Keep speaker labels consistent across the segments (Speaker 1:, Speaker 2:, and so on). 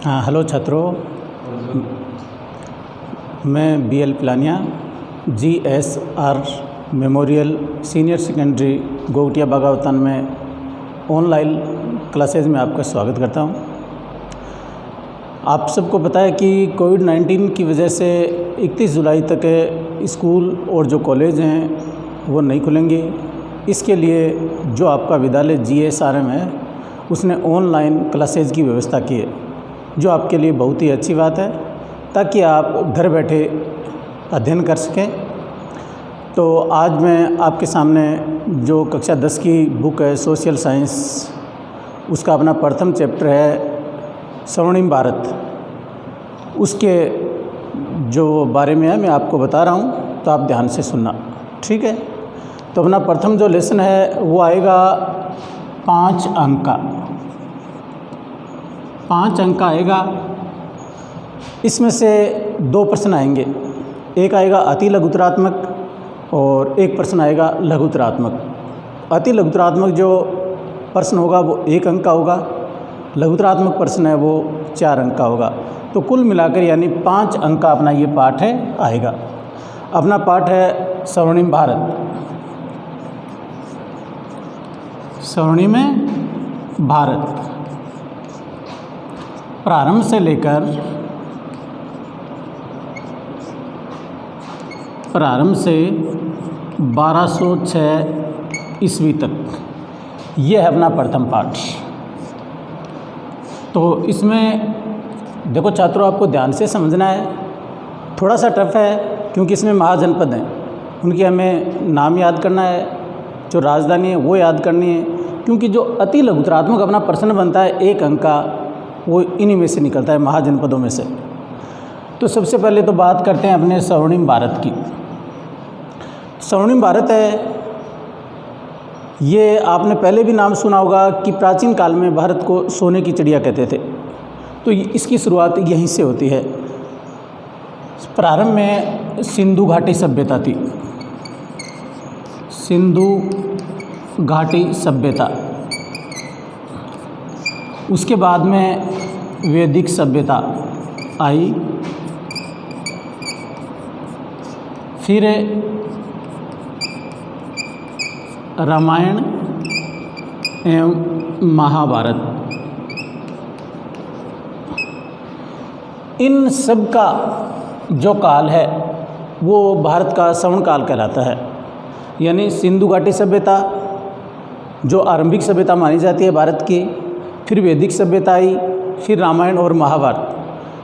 Speaker 1: हाँ, हेलो छात्रों, मैं BL Pilania GSR memorial senior secondary Gogatiya Bagawatan में ऑनलाइन क्लासेज में आपका स्वागत करता हूँ। आप सबको पता है कि कोविड-19 की वजह से 31 जुलाई तक स्कूल और जो कॉलेज हैं वो नहीं खुलेंगे। इसके लिए जो आपका विद्यालय GSRM है उसने ऑनलाइन क्लासेज की व्यवस्था की है, जो आपके लिए बहुत ही अच्छी बात है, ताकि आप घर बैठे अध्ययन कर सकें। तो आज मैं आपके सामने जो कक्षा 10 की बुक है सोशल साइंस, उसका अपना प्रथम चैप्टर है स्वर्णिम भारत, उसके जो बारे में है मैं आपको बता रहा हूँ, तो आप ध्यान से सुनना, ठीक है। तो अपना प्रथम जो लेसन है वो आएगा 5 अंक का, 5 अंक का आएगा। इसमें से 2 प्रश्न आएंगे, एक आएगा अति लघुत्तरात्मक और एक प्रश्न आएगा लघुत्तरात्मक। अति लघुत्तरात्मक जो प्रश्न होगा वो 1 अंक का होगा, लघुत्तरात्मक प्रश्न है वो 4 अंक का होगा। तो कुल मिलाकर यानी 5 अंक का अपना ये पाठ है आएगा। अपना पाठ है स्वर्णिम भारत, स्वर्णिम भारत। प्रारंभ से लेकर 1206 ईस्वी तक यह है अपना प्रथम पाठ। तो इसमें देखो छात्रों, आपको ध्यान से समझना है। थोड़ा सा टफ है क्योंकि इसमें महाजनपद हैं, उनकी हमें नाम याद करना है, जो राजधानी है वो याद करनी है। क्योंकि जो अति लघुत्तरात्मक अपना प्रश्न बनता है 1 अंक का, वो इन्हीं में से निकलता है, महाजनपदों में से। तो सबसे पहले तो बात करते हैं अपने स्वर्णिम भारत की। स्वर्णिम भारत है, ये आपने पहले भी नाम सुना होगा कि प्राचीन काल में भारत को सोने की चिड़िया कहते थे। तो इसकी शुरुआत यहीं से होती है। प्रारंभ में सिंधु घाटी सभ्यता थी, सिंधु घाटी सभ्यता। उसके बाद में वैदिक सभ्यता आई, फिर रामायण एवं महाभारत। इन सब का जो काल है वो भारत का स्वर्ण काल कहलाता है। यानी सिंधु घाटी सभ्यता जो आरंभिक सभ्यता मानी जाती है भारत की, फिर वैदिक सभ्यता आई, फिर रामायण और महाभारत।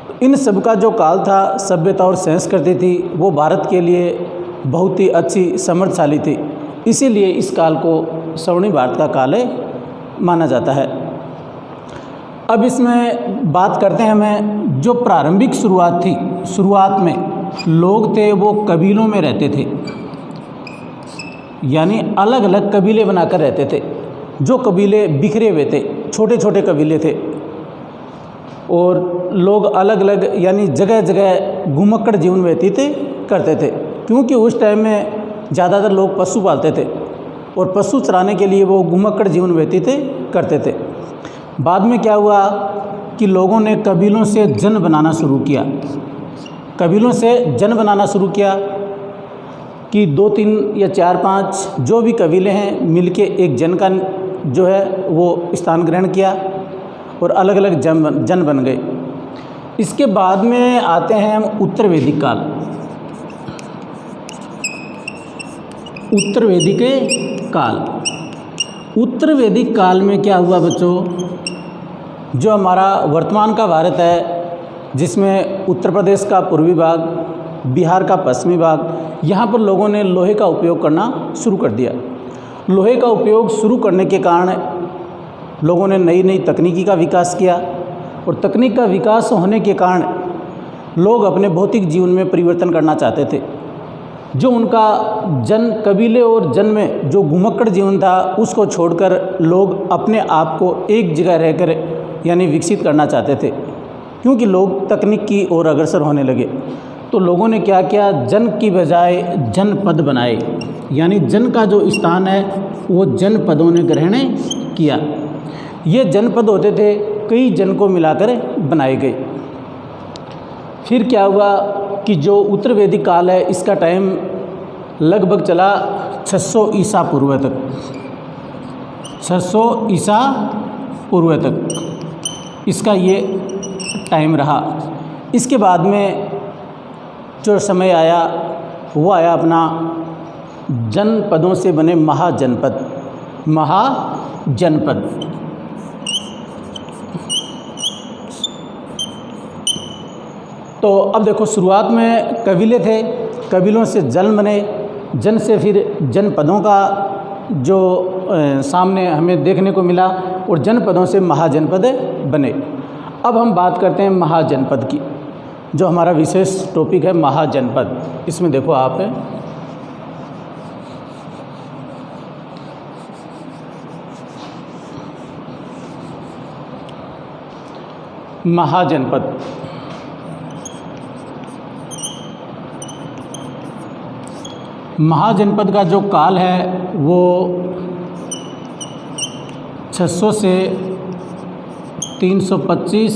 Speaker 1: तो इन सब का जो काल था, सभ्यता और संस्कृति थी, वो भारत के लिए बहुत ही अच्छी समृद्धशाली थी। इसीलिए इस काल को स्वर्णिम भारत का काल माना जाता है। अब इसमें बात करते हैं हमें जो प्रारंभिक शुरुआत थी। शुरुआत में लोग थे वो कबीलों में रहते थे, यानी अलग अलग कबीले बनाकर रहते थे। जो कबीले बिखरे हुए थे, छोटे छोटे कबीले थे, और लोग अलग अलग यानी जगह जगह घुमक्कड़ जीवन व्यतीत करते थे। क्योंकि उस टाइम में ज़्यादातर लोग पशु पालते थे और पशु चराने के लिए वो घुमक्कड़ जीवन व्यतीत करते थे। बाद में क्या हुआ कि लोगों ने कबीलों से जन बनाना शुरू किया। कबीलों से जन बनाना शुरू किया कि 2, 3 या 4, 5 जो भी कबीले हैं मिलके एक जन का जो है वो स्थान ग्रहण किया और अलग अलग जन बन गए। इसके बाद में आते हैं हम उत्तर वैदिक काल। उत्तर वैदिक काल, उत्तर वैदिक काल में क्या हुआ बच्चों, जो हमारा वर्तमान का भारत है, जिसमें उत्तर प्रदेश का पूर्वी भाग, बिहार का पश्चिमी भाग, यहाँ पर लोगों ने लोहे का उपयोग करना शुरू कर दिया। लोहे का उपयोग शुरू करने के कारण लोगों ने नई नई तकनीकी का विकास किया, और तकनीक का विकास होने के कारण लोग अपने भौतिक जीवन में परिवर्तन करना चाहते थे। जो उनका जन कबीले और जन में जो घुमक्कड़ जीवन था उसको छोड़कर लोग अपने आप को एक जगह रहकर यानी विकसित करना चाहते थे, क्योंकि लोग तकनीक की ओर अग्रसर होने लगे। तो लोगों ने क्या किया, जन की बजाय जनपद बनाए, यानी जन का जो स्थान है वो जनपदों ने ग्रहण किया। ये जनपद होते थे कई जन को मिलाकर बनाए गए। फिर क्या हुआ कि जो उत्तर वैदिक काल है इसका टाइम लगभग चला 600 ईसा पूर्व तक, 600 ईसा पूर्व तक इसका ये टाइम रहा। इसके बाद में जो समय आया वो आया अपना जनपदों से बने महाजनपद, महाजनपद। तो अब देखो शुरुआत में कबीले थे, कबीलों से जन बने, जन से फिर जनपदों का जो सामने हमें देखने को मिला और जनपदों से महाजनपद बने। अब हम बात करते हैं महाजनपद की, जो हमारा विशेष टॉपिक है महाजनपद। इसमें देखो आप महाजनपद। महाजनपद का जो काल है वो 600 से 325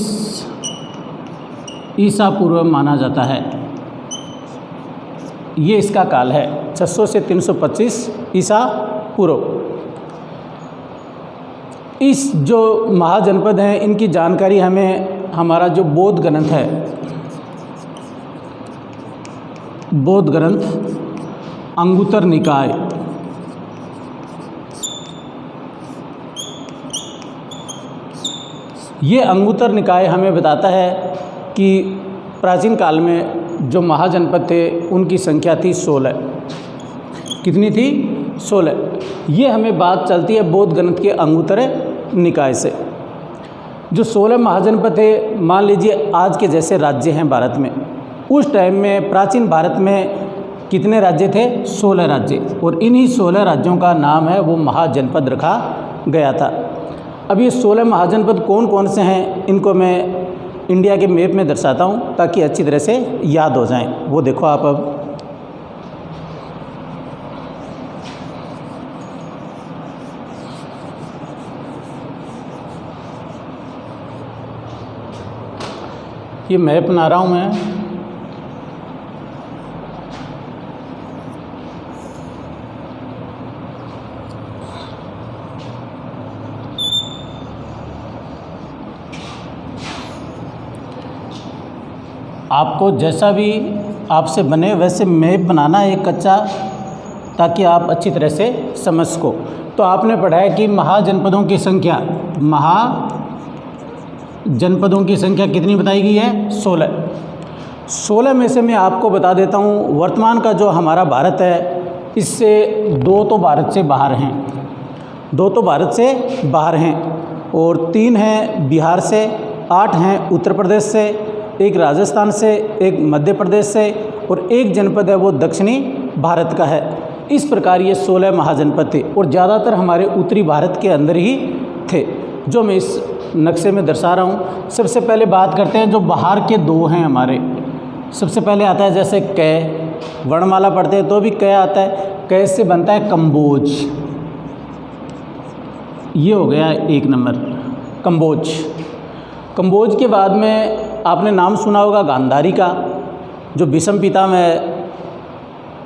Speaker 1: ईसा पूर्व माना जाता है। ये इसका काल है 600 से 325 ईसा पूर्व। इस जो महाजनपद हैं इनकी जानकारी हमें हमारा जो बौद्ध ग्रंथ है, बौद्ध ग्रंथ अंगुत्तर निकाय, ये अंगुत्तर निकाय हमें बताता है कि प्राचीन काल में जो महाजनपद थे उनकी संख्या थी 16। कितनी थी? 16। ये हमें बात चलती है बौद्ध ग्रंथ के अंगुत्तर निकाय से। जो 16 महाजनपद थे, मान लीजिए आज के जैसे राज्य हैं भारत में, उस टाइम में प्राचीन भारत में कितने राज्य थे? 16 राज्य। और इन्हीं 16 राज्यों का नाम है वो महाजनपद रखा गया था। अब ये 16 महाजनपद कौन कौन से हैं इनको मैं इंडिया के मैप में दर्शाता हूँ ताकि अच्छी तरह से याद हो जाएं। वो देखो आप अब ये मैप बना रहा हूँ मैं। आपको जैसा भी आपसे बने वैसे मैप बनाना है एक कच्चा, ताकि आप अच्छी तरह से समझ सको। तो आपने पढ़ा है कि महाजनपदों की संख्या, महाजनपदों की संख्या कितनी बताई गई है? 16। 16 में से मैं आपको बता देता हूँ, वर्तमान का जो हमारा भारत है इससे 2 तो भारत से बाहर हैं, 2 तो भारत से बाहर हैं और 3 हैं बिहार से, 8 हैं उत्तर प्रदेश से, एक राजस्थान से, एक मध्य प्रदेश से और एक जनपद है वो दक्षिणी भारत का है। इस प्रकार ये 16 महाजनपद थे और ज़्यादातर हमारे उत्तरी भारत के अंदर ही थे, जो मैं इस नक्शे में दर्शा रहा हूँ। सबसे पहले बात करते हैं जो बाहर के 2 हैं हमारे। सबसे पहले आता है जैसे कै, वर्णमाला पढ़ते हैं तो भी कै आता है, कै से बनता है कंबोज। ये हो गया 1 नंबर कंबोज। कंबोज के बाद में आपने नाम सुना होगा गांधारी का, जो भीष्म पितामह है,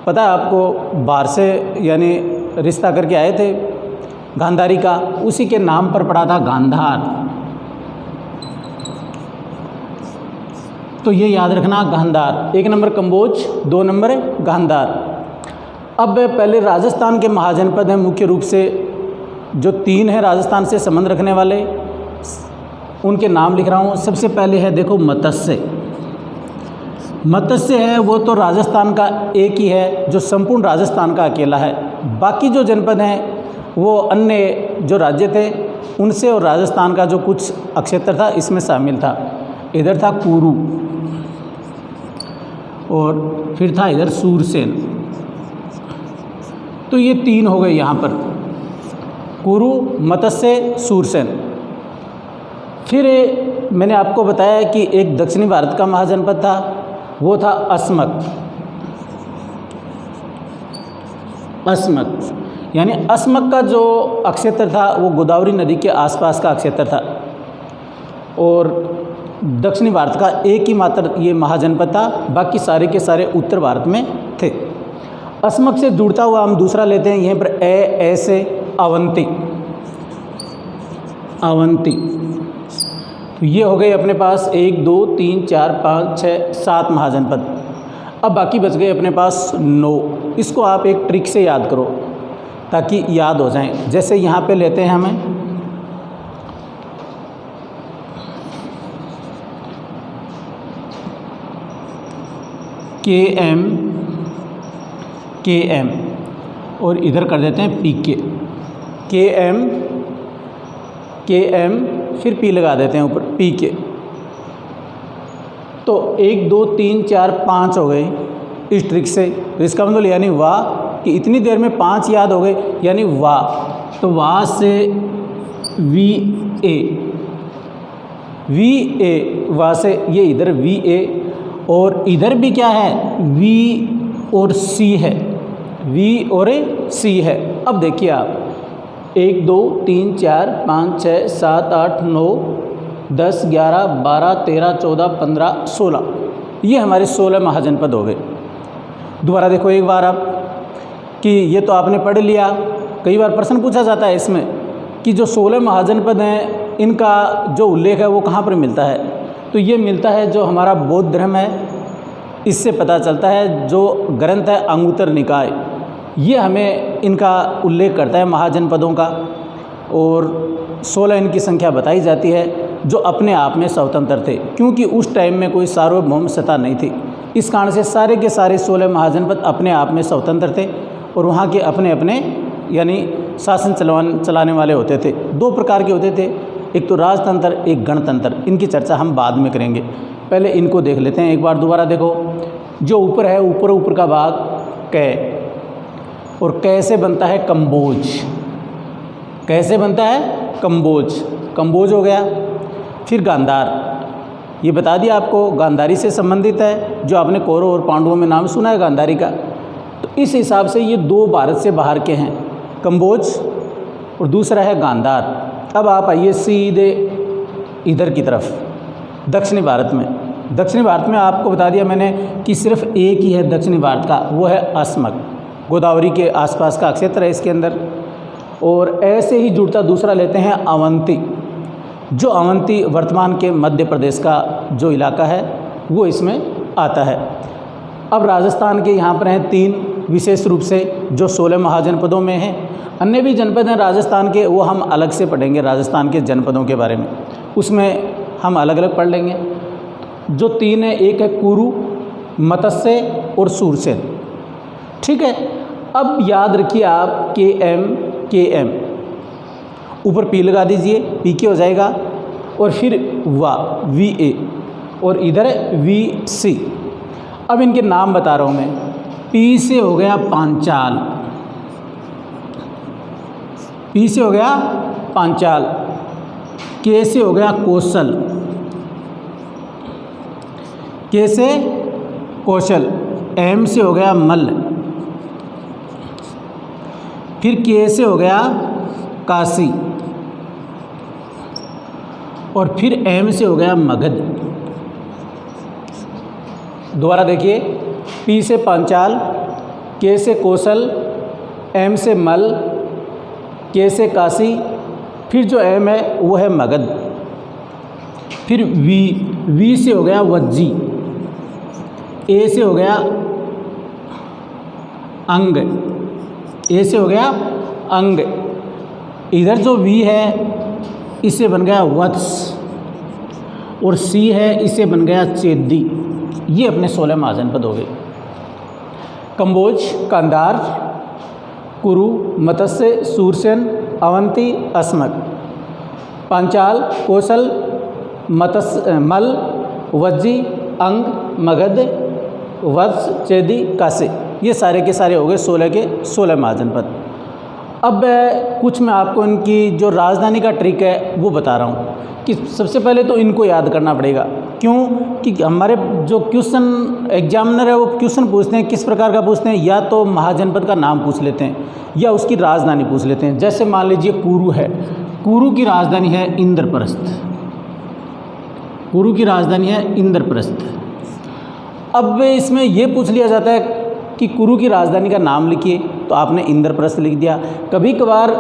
Speaker 1: पता है आपको, बाहर से यानी रिश्ता करके आए थे गांधारी का, उसी के नाम पर पड़ा था गांधार। तो ये याद रखना, गांधार। 1 number Kamboj, 2 number Gandhar. अब पहले राजस्थान के महाजनपद हैं मुख्य रूप से, जो 3 हैं राजस्थान से संबंध रखने वाले, उनके नाम लिख रहा हूँ। सबसे पहले है देखो मत्स्य। मत्स्य है वो तो राजस्थान का एक ही है, जो संपूर्ण राजस्थान का अकेला है। बाकी जो जनपद हैं वो अन्य जो राज्य थे उनसे और राजस्थान का जो कुछ क्षेत्र था इसमें शामिल था। इधर था कुरु और फिर था इधर सूरसेन। तो ये 3 हो गए यहाँ पर, कुरु, मत्स्य, सूरसेन। फिर मैंने आपको बताया कि एक दक्षिणी भारत का महाजनपद था, वो था अस्मक। अस्मक यानी अस्मक का जो क्षेत्र था वो गोदावरी नदी के आसपास का क्षेत्र था। और दक्षिणी भारत का एक ही मात्र ये महाजनपद था, बाकी सारे के सारे उत्तर भारत में थे। अस्मक से जुड़ता हुआ हम दूसरा लेते हैं, यहीं पर ए से अवंती। अवंती तो ये हो गए अपने पास 1 2 3 4 5 6 7 महाजनपद। अब बाकी बच गए अपने पास 9। इसको आप एक ट्रिक से याद करो ताकि याद हो जाएं। जैसे यहाँ पे लेते हैं हमें के एम और इधर कर देते हैं पी के एम फिर पी लगा देते हैं ऊपर पी के। तो 1 2 3 4 5 हो गए इस ट्रिक से। तो इसका मतलब यानी वाह कि इतनी देर में 5 याद हो गए, यानी वाह। तो वाह से वी ए वाह से ये इधर वी ए, और इधर भी क्या है वी और सी है, वी और सी है। अब देखिए आप 1 2 3 4 5 6 7 8 9 10 11 12 13 14 15 16, ये हमारे 16 महाजनपद हो गए। दोबारा देखो एक बार आप कि ये तो आपने पढ़ लिया। कई बार प्रश्न पूछा जाता है इसमें कि जो 16 महाजनपद हैं इनका जो उल्लेख है वो कहाँ पर मिलता है। तो ये मिलता है जो हमारा बौद्ध धर्म है, इससे पता चलता है। जो ग्रंथ है अंगुत्तर निकाय, ये हमें इनका उल्लेख करता है महाजनपदों का, और 16 इनकी संख्या बताई जाती है जो अपने आप में स्वतंत्र थे, क्योंकि उस टाइम में कोई सार्वभौम सत्ता नहीं थी। इस कारण से सारे के सारे 16 महाजनपद अपने आप में स्वतंत्र थे और वहाँ के अपने अपने यानी शासन चलाने वाले होते थे। 2 प्रकार के होते थे, एक तो राजतंत्र, एक गणतंत्र। इनकी चर्चा हम बाद में करेंगे, पहले इनको देख लेते हैं एक बार। दोबारा देखो, जो ऊपर है ऊपर का भाग कै, और कै से बनता है कंबोज। कैसे बनता है कंबोज, कंबोज हो गया। फिर गांधार, ये बता दिया आपको, गांधारी से संबंधित है, जो आपने कौरव और पांडवों में नाम सुना है गांधारी का। तो इस हिसाब से ये 2 भारत से बाहर के हैं, कंबोज और दूसरा है गांधार। अब आप आइए सीधे इधर की तरफ, दक्षिणी भारत में। दक्षिणी भारत में आपको बता दिया मैंने कि सिर्फ एक ही है दक्षिणी भारत का, वो है अस्मक। गोदावरी के आसपास का क्षेत्र है इसके अंदर। और ऐसे ही जुड़ता दूसरा लेते हैं अवंती। जो अवंती वर्तमान के मध्य प्रदेश का जो इलाका है वो इसमें आता है। अब राजस्थान के यहाँ पर हैं 3 विशेष रूप से जो 16 महाजनपदों में हैं। अन्य भी जनपद हैं राजस्थान के, वो हम अलग से पढ़ेंगे राजस्थान के जनपदों के बारे में, उसमें हम अलग अलग पढ़ लेंगे। जो 3 है, एक है कुरु, मत्स्य और सूरसेन। ठीक है, अब याद रखिए आप के एम ऊपर पी लगा दीजिए, पी के हो जाएगा, और फिर वी ए और इधर वी सी। अब इनके नाम बता रहा हूँ मैं। पी से हो गया पांचाल, पी से हो गया पांचाल। के से हो गया कौशल, के से कौशल। एम से हो गया मल्ल, फिर के से हो गया काशी, और फिर एम से हो गया मगध। दोबारा देखिए, पी से पांचाल, के से कौशल, एम से मल, के से काशी, फिर जो एम है वो है मगध। फिर वी से हो गया वज्जी, ए से हो गया अंग, ए से हो गया अंग। इधर जो वी है इससे बन गया वत्स, और सी है इससे बन गया चेदी। ये अपने 16 महाजनपद हो गए। कंबोज, गांधार, कुरु, मत्स्य, सूरसेन, अवंती, अस्मक। पांचाल, कौशल, मत्स्य, मल, वज्जी, अंग, मगध, वत्स, चेदी, काशी। ये सारे के सारे हो गए 16 के 16 महाजनपद। अब कुछ मैं आपको इनकी जो राजधानी का ट्रिक है वो बता रहा हूँ कि सबसे पहले तो इनको याद करना पड़ेगा। क्यों कि हमारे जो क्वेश्चन एग्जामिनर है वो क्वेश्चन पूछते हैं किस प्रकार का पूछते हैं, या तो महाजनपद का नाम पूछ लेते हैं या उसकी राजधानी पूछ लेते हैं। जैसे मान लीजिए कुरु है, कुरु की राजधानी है इंद्रप्रस्थ। कुरु की राजधानी है इंद्रप्रस्थ। अब इसमें ये पूछ लिया जाता है कि कुरु की राजधानी का नाम लिखिए, तो आपने इंद्रप्रस्थ लिख दिया। कभी कभार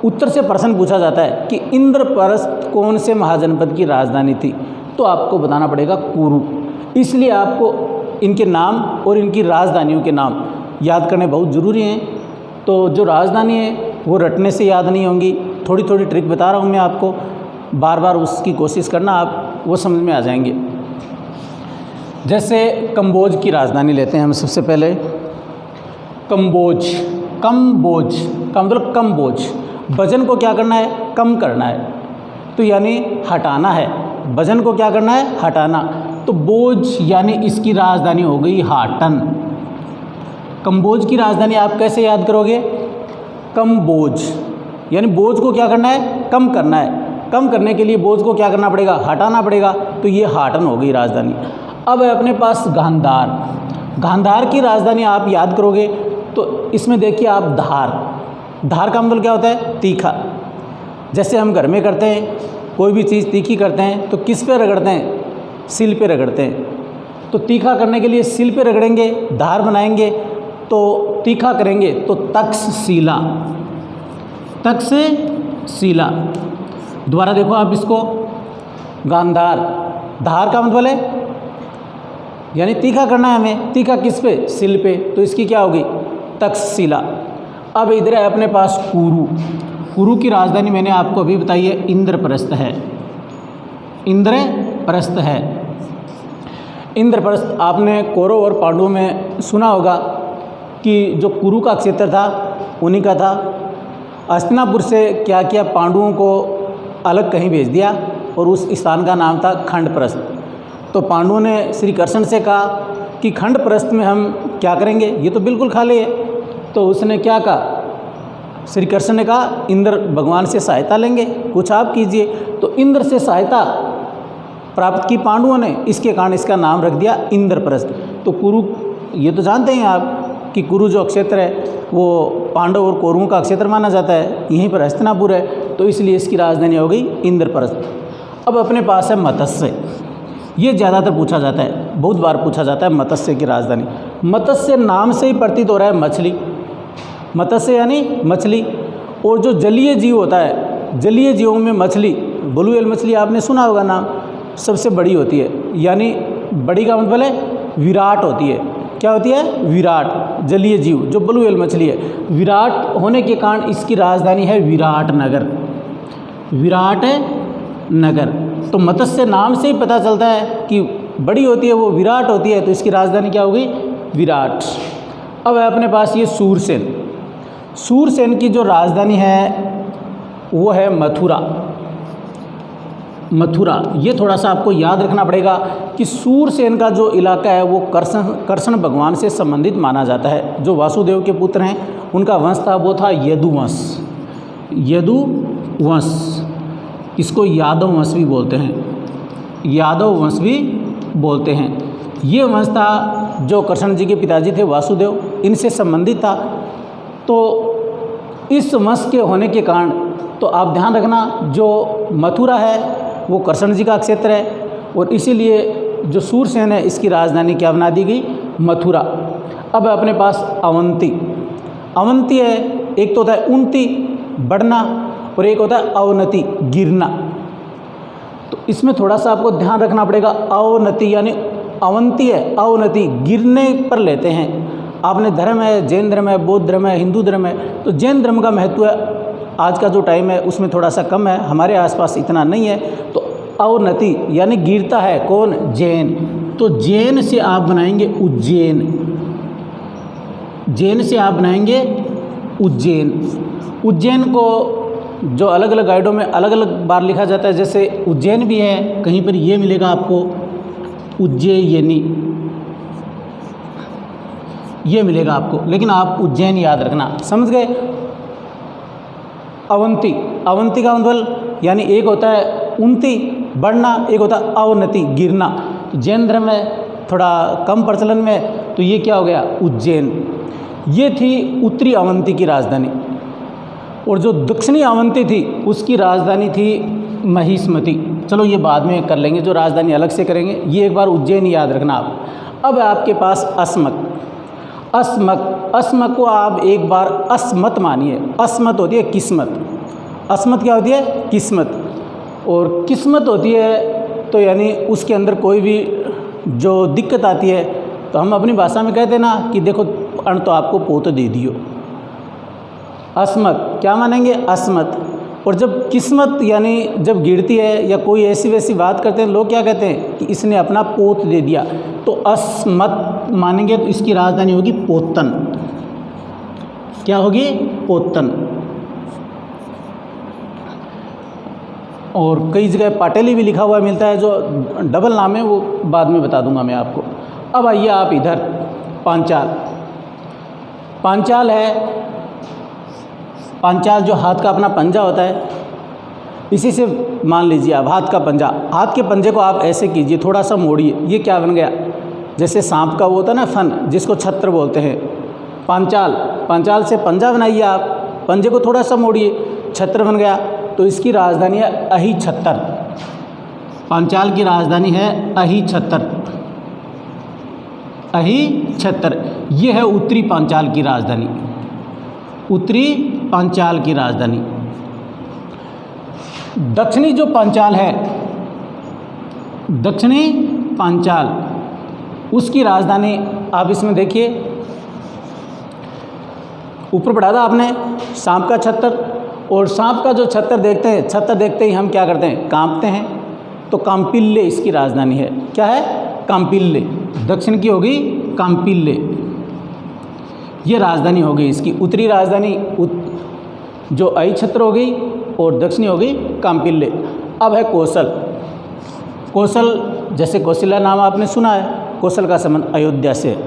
Speaker 1: उत्तर से प्रश्न पूछा जाता है कि इंद्रप्रस्थ कौन से महाजनपद की राजधानी थी, तो आपको बताना पड़ेगा कुरु। इसलिए आपको इनके नाम और इनकी राजधानियों के नाम याद करने बहुत ज़रूरी हैं। तो जो राजधानी है वो रटने से याद नहीं होंगी, थोड़ी थोड़ी ट्रिक बता रहा हूँ मैं आपको, बार बार उसकी कोशिश करना, आप वो समझ में आ जाएंगे। जैसे कंबोज की राजधानी लेते हैं हम सबसे पहले। कंबोज, कम्बोज का मतलब कम बोझ, वजन को क्या करना है, कम करना है, तो यानी हटाना है। वजन को क्या करना है, हटाना। तो बोझ यानी इसकी राजधानी हो गई हाटन। कंबोज की राजधानी आप कैसे याद करोगे, कम बोझ, यानी बोझ को क्या करना है, कम करना है। कम करने के लिए बोझ को क्या करना पड़ेगा, हटाना पड़ेगा, तो ये हाटन हो गई राजधानी। अब है अपने पास गांधार। गांधार की राजधानी आप याद करोगे तो इसमें देखिए आप धार, धार का मतलब क्या होता है, तीखा। जैसे हम घर में करते हैं, कोई भी चीज़ तीखी करते हैं तो किस पे रगड़ते हैं, सिल पे रगड़ते हैं। तो तीखा करने के लिए सिल पे रगड़ेंगे, धार बनाएंगे, तो तीखा करेंगे तो तक्षशिला, तक्षशिला। दोबारा देखो आप इसको, गांधार, धार का मतलब है यानी तीखा करना है हमें, तीखा किस पे, सिल पे, तो इसकी क्या होगी, तक्षशिला। अब इधर है अपने पास कुरु। कुरु की राजधानी मैंने आपको अभी बताई है, इंद्रप्रस्थ है, इंद्रप्रस्थ है। इंद्रप्रस्थ आपने कौरव और पांडवों में सुना होगा कि जो कुरु का क्षेत्र था उन्हीं का था। हस्तिनापुर से क्या किया, पांडवों को अलग कहीं भेज दिया और उस स्थान का नाम था खंडप्रस्थ। तो पांडवों ने श्री कृष्ण से कहा कि खंडप्रस्थ में हम क्या करेंगे, ये तो बिल्कुल खाली है। तो उसने क्या कहा, श्री कृष्ण ने कहा इंद्र भगवान से सहायता लेंगे, कुछ आप कीजिए। तो इंद्र से सहायता प्राप्त की पांडवों ने, इसके कारण इसका नाम रख दिया इंद्रप्रस्थ। तो कुरु, ये तो जानते हैं आप कि कुरु जो क्षेत्र है वो पांडव और कौरवों का क्षेत्र माना जाता है, यहीं पर हस्तिनापुर है, तो इसलिए इसकी राजधानी हो गई इंद्रप्रस्थ। अब अपने पास है मत्स्य। ये ज़्यादातर पूछा जाता है, बहुत बार पूछा जाता है मत्स्य की राजधानी। मत्स्य नाम से ही प्रतीत हो रहा है मछली, मत्स्य यानी मछली। और जो जलीय जीव होता है, जलीय जीवों में मछली, ब्लू व्हेल मछली आपने सुना होगा नाम, सबसे बड़ी होती है, यानी बड़ी का मतलब है विराट होती है। क्या होती है, विराट, जलीय जीव जो ब्लू व्हेल मछली है। विराट होने के कारण इसकी राजधानी है विराटनगर, विराटनगर। तो मत्स्य नाम से ही पता चलता है कि बड़ी होती है, वो विराट होती है, तो इसकी राजधानी क्या होगी, विराट। अब है अपने पास ये सूरसेन। सूरसेन की जो राजधानी है वो है मथुरा, मथुरा। ये थोड़ा सा आपको याद रखना पड़ेगा कि सूरसेन का जो इलाका है वो कृष्ण भगवान से संबंधित माना जाता है। जो वासुदेव के पुत्र हैं उनका वंश था, वो था यदुवंश, यदुवंश। इसको यादव वंश भी बोलते हैं, यादव वंश भी बोलते हैं। ये वंश था जो कृष्ण जी के पिताजी थे वासुदेव, इनसे संबंधित था। तो इस वंश के होने के कारण, तो आप ध्यान रखना, जो मथुरा है वो कृष्ण जी का क्षेत्र है, और इसीलिए जो सूरसेन है इसकी राजधानी क्या बना दी गई, मथुरा। अब अपने पास अवंती। अवंती है, एक तो होता है उन्नति, बढ़ना, और एक होता है अवनति, गिरना। तो इसमें थोड़ा सा आपको ध्यान रखना पड़ेगा। अवनति यानी अवंती है, अवनति गिरने पर लेते हैं। आपने धर्म है, जैन धर्म है, बौद्ध धर्म है, हिंदू धर्म है, तो जैन धर्म का महत्व है आज का जो टाइम है उसमें थोड़ा सा कम है, हमारे आसपास इतना नहीं है। तो अवनति यानी गिरता है, कौन, जैन। तो जैन से आप बनाएंगे उज्जैन, जैन से आप बनाएंगे उज्जैन। उज्जैन को जो अलग अलग गाइडों में अलग अलग बार लिखा जाता है, जैसे उज्जैन भी है, कहीं पर ये मिलेगा आपको उज्जैयनी, ये मिलेगा आपको, लेकिन आप उज्जैन याद रखना, समझ गए। अवंती, अवंती का मतलब यानी एक होता है उन्नति, बढ़ना, एक होता है अवनति, गिरना। तो जैन धर्म में थोड़ा कम प्रचलन में, तो ये क्या हो गया, उज्जैन। ये थी उत्तरी अवंती की राजधानी। और जो दक्षिणी अवंती थी उसकी राजधानी थी महिष्मति, चलो ये बाद में कर लेंगे, जो राजधानी अलग से करेंगे। ये एक बार उज्जैन याद रखना आप। अब आपके पास अस्मक। अस्मक, अस्मक को आप एक बार अस्मत मानिए। अस्मत होती है किस्मत। अस्मत क्या होती है? किस्मत। और किस्मत होती है तो यानी उसके अंदर कोई भी जो दिक्कत आती है तो हम अपनी भाषा में कहते हैं ना कि देखो अण तो आपको पोत दे दियो। अस्मक क्या मानेंगे? अस्मत। और जब किस्मत यानी जब गिरती है या कोई ऐसी वैसी बात करते हैं, लोग क्या कहते हैं कि इसने अपना पोत दे दिया, तो अस्मत मानेंगे तो इसकी राजधानी होगी पोतन। क्या होगी? पोतन। और कई जगह पाटेली भी लिखा हुआ मिलता है, जो डबल नाम है, वो बाद में बता दूंगा मैं आपको। अब आइए आप इधर पांचाल। पांचाल है, पांचाल जो हाथ का अपना पंजा होता है, इसी से मान लीजिए आप हाथ का पंजा। हाथ के पंजे को आप ऐसे कीजिए, थोड़ा सा मोड़िए, ये क्या बन गया? जैसे सांप का वो होता है ना फन, जिसको छत्र बोलते हैं। पांचाल, पांचाल से पंजा बनाइए आप, पंजे को थोड़ा सा मोड़िए, छत्र बन गया। तो इसकी राजधानी है अहिछत्तर। पांचाल की राजधानी है अहिछत्तर। अहिछत्तर, ये है उत्तरी पांचाल की राजधानी। उत्तरी पांचाल की राजधानी। दक्षिणी जो पांचाल है, दक्षिणी पांचाल, उसकी राजधानी आप इसमें देखिए, ऊपर बढ़ा था आपने सांप का छत्र, और सांप का जो छत्र देखते हैं, छत्र देखते ही हम क्या करते हैं? कांपते हैं। तो कांपिल्ले इसकी राजधानी है। क्या है? कांपिल्ले। दक्षिण की होगी कांपिल्ले, ये राजधानी हो गई इसकी। उत्तरी राजधानी जो अहिछत्र हो गई और दक्षिणी हो गई कांपिल्ले। अब है कौशल। कौशल, जैसे कौशल्या नाम आपने सुना है, कौशल का संबंध अयोध्या से।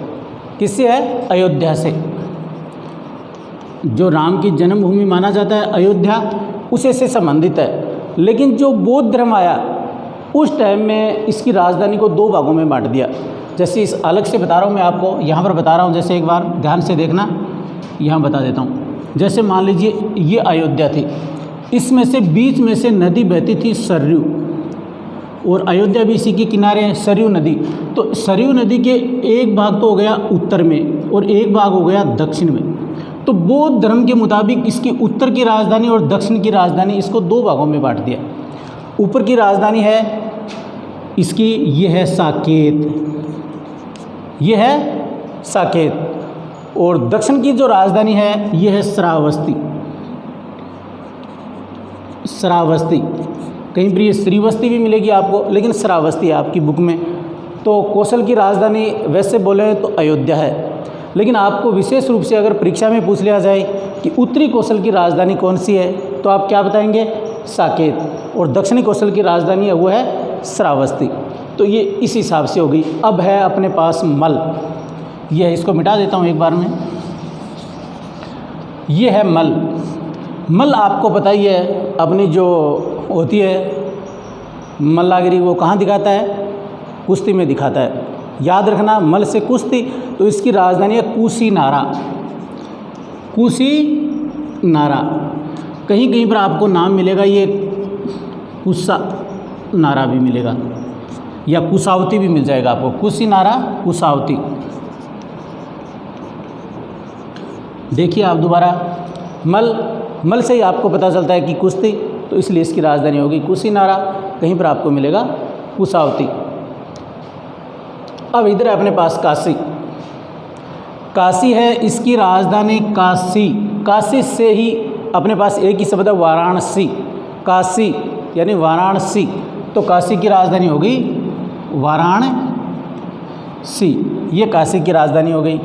Speaker 1: किससे है? अयोध्या से। जो राम की जन्मभूमि माना जाता है अयोध्या, उसे से संबंधित है। लेकिन जो बौद्ध धर्म आया उस टाइम में इसकी राजधानी को दो भागों में बांट दिया। जैसे इस अलग से बता रहा हूँ मैं आपको, यहाँ पर बता रहा हूँ, जैसे एक बार ध्यान से देखना, यहाँ बता देता हूँ। जैसे मान लीजिए ये अयोध्या थी, इसमें से बीच में से नदी बहती थी सरयू, और अयोध्या भी इसी के किनारे है, सरयू नदी। तो सरयू नदी के एक भाग तो हो गया उत्तर में और एक भाग हो गया दक्षिण में। तो बौद्ध धर्म के मुताबिक इसकी उत्तर की राजधानी और दक्षिण की राजधानी, इसको दो भागों में बांट दिया। ऊपर की राजधानी है इसकी, ये है साकेत, ये है साकेत। और दक्षिण की जो राजधानी है ये है श्रावस्ती। श्रावस्ती, कहीं पर ये श्रीवस्ती भी मिलेगी आपको, लेकिन श्रावस्ती है आपकी बुक में। तो कौशल की राजधानी वैसे बोले तो अयोध्या है, लेकिन आपको विशेष रूप से अगर परीक्षा में पूछ लिया जाए कि उत्तरी कौशल की राजधानी कौन सी है, तो आप क्या बताएंगे? साकेत। और दक्षिणी कौशल की राजधानी है वो है श्रावस्ती। तो ये इस हिसाब से हो गई। अब है अपने पास मल। ये है, इसको मिटा देता हूँ एक बार में। ये है मल। मल आपको पता ही है, अपनी जो होती है मल्लागिरी, वो कहाँ दिखाता है? कुश्ती में दिखाता है। याद रखना, मल से कुश्ती। तो इसकी राजधानी है कुशीनारा। कुशीनारा। कहीं कहीं पर आपको नाम मिलेगा ये कुसा नारा भी मिलेगा, या कुसावती भी मिल जाएगा आपको। कुशीनारा, कुसावती। देखिए आप दोबारा, मल, मल से ही आपको पता चलता है कि कुश्ती, तो इसलिए इसकी राजधानी होगी कुशीनारा। कहीं पर आपको मिलेगा कुसावती। अब इधर है अपने पास काशी। काशी है, इसकी राजधानी काशी। काशी से ही अपने पास एक ही शब्द है वाराणसी। काशी यानी वाराणसी, तो काशी की राजधानी हो गई वाराणसी। ये काशी की राजधानी हो गई।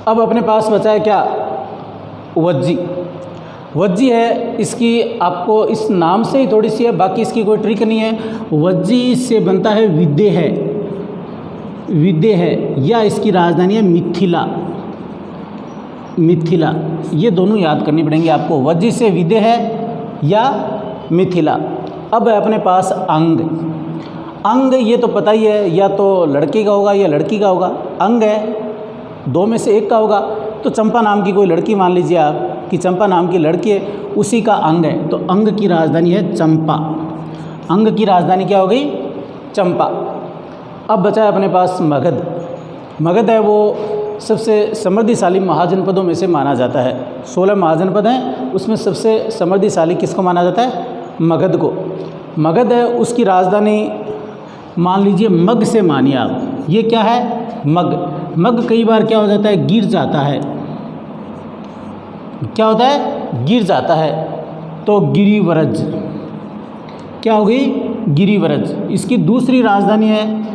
Speaker 1: अब अपने पास बचा है क्या? वज्जी। वज्जी है, इसकी आपको इस नाम से ही थोड़ी सी है, बाकी इसकी कोई ट्रिक नहीं है। वज्जी से बनता है विदेह है, विदेह है, या इसकी राजधानी है मिथिला। मिथिला, ये दोनों याद करनी पड़ेंगी आपको। वज्जी से विदेह है या मिथिला। अब है अपने पास अंग। अंग ये तो पता ही है, या तो लड़के का होगा या लड़की का होगा। अंग है, दो में से एक का होगा। तो चंपा नाम की कोई लड़की मान लीजिए आप, कि चंपा नाम की लड़की है, उसी का अंग है, तो अंग की राजधानी है चंपा। अंग की राजधानी क्या हो गई? चंपा। अब बचा है अपने पास मगध। मगध है वो सबसे समृद्धिशाली महाजनपदों में से माना जाता है। 16 महाजनपद हैं, उसमें सबसे समृद्धिशाली किसको माना जाता है? मगध को। मगध है, उसकी राजधानी मान लीजिए मग से मानिए आप। ये क्या है? मग। मग कई बार क्या हो जाता है? गिर जाता है। क्या होता है? गिर जाता है। तो गिरिव्रज क्या होगी? गिरिव्रज। इसकी दूसरी राजधानी है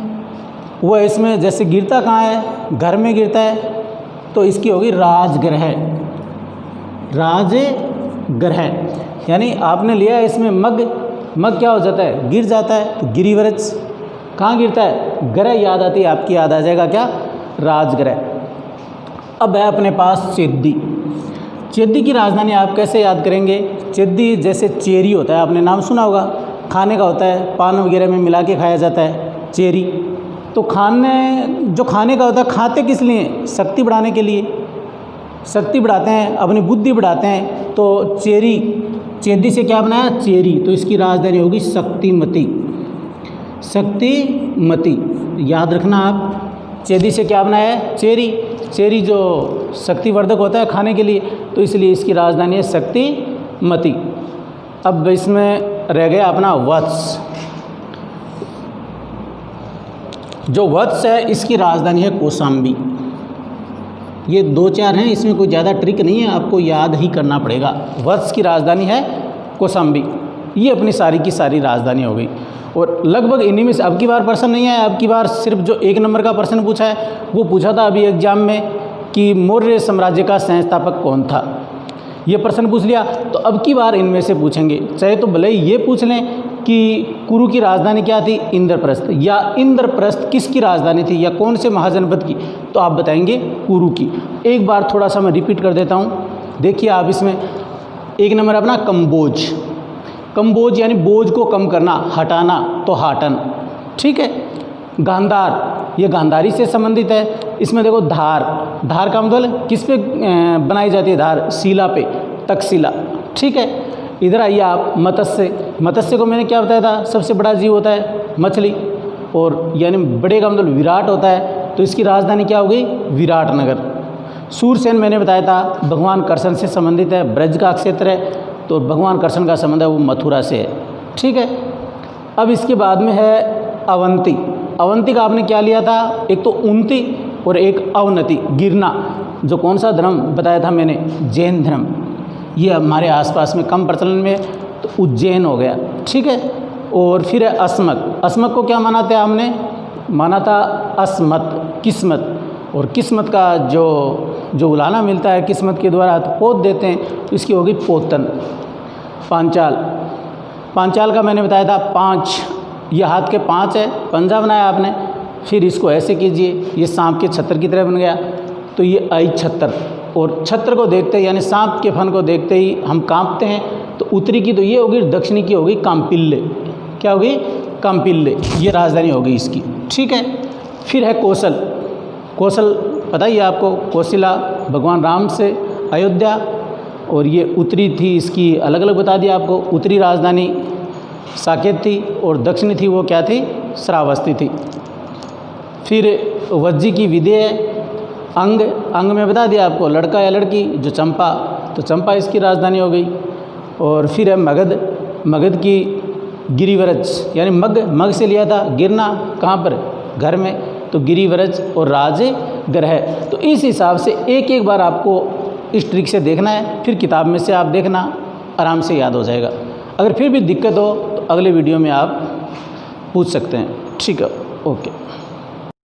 Speaker 1: वो है, इसमें जैसे गिरता कहाँ है? घर में गिरता है, तो इसकी होगी राजगृह। राजगृह यानी आपने लिया है इसमें मग। मग क्या हो जाता है? गिर जाता है, तो गिरिव्रज। कहाँ गिरता है? ग्रह याद आती है आपकी, याद आ जाएगा क्या? राजगृह। अब है अपने पास चेदी। चेदी की राजधानी आप कैसे याद करेंगे? चेदी जैसे चेरी होता है, आपने नाम सुना होगा, खाने का होता है, पान वगैरह में मिला के खाया जाता है चेरी। तो खाने का होता है, खाते किस लिए? शक्ति बढ़ाने के लिए। शक्ति बढ़ाते हैं, अपनी बुद्धि बढ़ाते हैं। तो चेदी से क्या बनाया? चेरी। तो इसकी राजधानी होगी शक्तिमती। शक्तिमती याद रखना आप। चेदी से क्या बनाया है? चेरी। चेरी जो शक्तिवर्धक होता है खाने के लिए, तो इसलिए इसकी राजधानी है शक्तिमती। अब इसमें रह गया अपना वत्स। जो वत्स है इसकी राजधानी है कौशाम्बी। ये 2-4 हैं, इसमें कोई ज़्यादा ट्रिक नहीं है, आपको याद ही करना पड़ेगा। वत्स की राजधानी है कौशाम्बी। ये अपनी सारी की सारी राजधानी हो गई। और लगभग इन्हीं में से अब की बार प्रश्न नहीं आया। अब की बार सिर्फ जो 1 नंबर का प्रश्न पूछा है वो पूछा था अभी एग्जाम में कि मौर्य साम्राज्य का संस्थापक कौन था। ये प्रश्न पूछ लिया, तो अब की बार इनमें से पूछेंगे। चाहे तो भले ही ये पूछ लें कि कुरु की राजधानी क्या थी? इंद्रप्रस्थ। या इंद्रप्रस्थ किसकी राजधानी थी या कौन से महाजनपद की? तो आप बताएंगे कुरु की। एक बार थोड़ा सा मैं रिपीट कर देता हूँ, देखिए आप इसमें। 1 नंबर अपना कंबोज। कंबोज यानी बोझ को कम करना, हटाना, तो हाटन। ठीक है। गांधार, ये गांधारी से संबंधित है। इसमें देखो धार। धार का मतलब किस पे बनाई जाती है धार? शिला पे, तक्षशिला। ठीक है। इधर आइए आप मत्स्य। मत्स्य को मैंने क्या बताया था? सबसे बड़ा जीव होता है मछली, और यानी बड़े का मतलब विराट होता है, तो इसकी राजधानी क्या हो गई? विराटनगर। सूरसेन मैंने बताया था भगवान कृष्ण से संबंधित है, ब्रज का क्षेत्र है, तो भगवान कृष्ण का संबंध है वो मथुरा से है। ठीक है। अब इसके बाद में है अवंती। अवंती का आपने क्या लिया था? एक तो उन्नति और एक अवनति, गिरना। जो कौन सा धर्म बताया था मैंने? जैन धर्म। ये हमारे आसपास में कम प्रचलन में, तो उज्जैन हो गया। ठीक है। और फिर है अस्मक। अस्मक को क्या माना था हमने? माना था अस्मत, किस्मत। और किस्मत का जो उलाना मिलता है किस्मत के द्वारा, तो पोत देते हैं, तो इसकी होगी पोतन। पांचाल। पांचाल का मैंने बताया था 5, ये हाथ के 5 है, पंजा बनाया आपने। फिर इसको ऐसे कीजिए, ये सांप के छत्र की तरह बन गया, तो ये आई छत्र। और छत्र को देखते ही यानी सांप के फन को देखते ही हम कांपते हैं। तो उत्तरी की तो ये होगी, दक्षिणी की होगी कांपिल्ले। क्या होगी? कांपिल्ले। ये राजधानी होगी इसकी। ठीक है। फिर है कौशल। कौशल पता ही है आपको, कौशिला भगवान राम से अयोध्या, और ये उत्तरी थी, इसकी अलग अलग बता दिया आपको। उत्तरी राजधानी साकेत थी और दक्षिणी थी वो क्या थी? श्रावस्ती थी। फिर वज्जी की विदेय। अंग। अंग में बता दिया आपको लड़का या लड़की, जो चंपा, तो चंपा इसकी राजधानी हो गई। और फिर है मगध। मगध की गिरिव्रज यानी मग से लिया था, गिरना कहाँ पर? घर में, तो गिरिव्रज और राजगृह। तो इस हिसाब से एक एक बार आपको इस ट्रिक से देखना है, फिर किताब में से आप देखना, आराम से याद हो जाएगा। अगर फिर भी दिक्कत हो तो अगले वीडियो में आप पूछ सकते हैं। ठीक है, ओके।